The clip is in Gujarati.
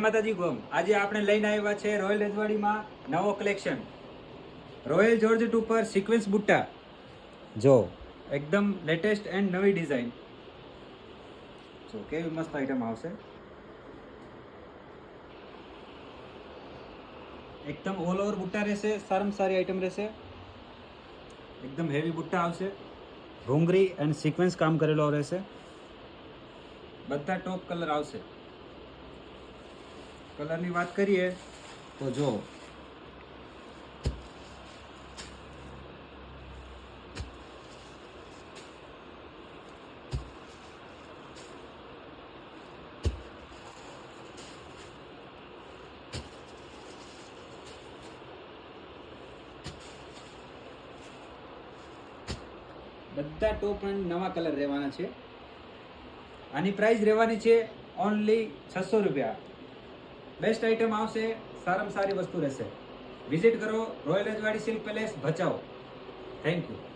માતાજી ગોમ આજે આપણે લઈને આવ્યા છે રોયલ રજવાડીમાં નવો કલેક્શન રોયલ જોર્જેટ ઉપર સિક્વન્સ બુટ્ટા જો એકદમ લેટેસ્ટ એન્ડ નવી ડિઝાઇન જો કેવી મસ્ત આઈટમ આવશે એકદમ ઓલ ઓવર બુટ્ટા રહેશે સારામાં સારી આઈટમ રહેશે એકદમ હેવી બુટ્ટા આવશે ઘૂંઘરી એન્ડ સિક્વન્સ કામ કરેલો રહેશે બધા ટોપ કલર આવશે કલરની વાત કરીએ તો જો બધા ટોપ એન્ડ નવા કલર રહેવાના છે આની પ્રાઇસ રહેવાની છે ઓનલી 600 રૂપિયા બેસ્ટ આઈટમ આવશે સારામાં સારી વસ્તુ રહેશે વિઝિટ કરો રોયલ રજવાડી silk palace Bhachau thank you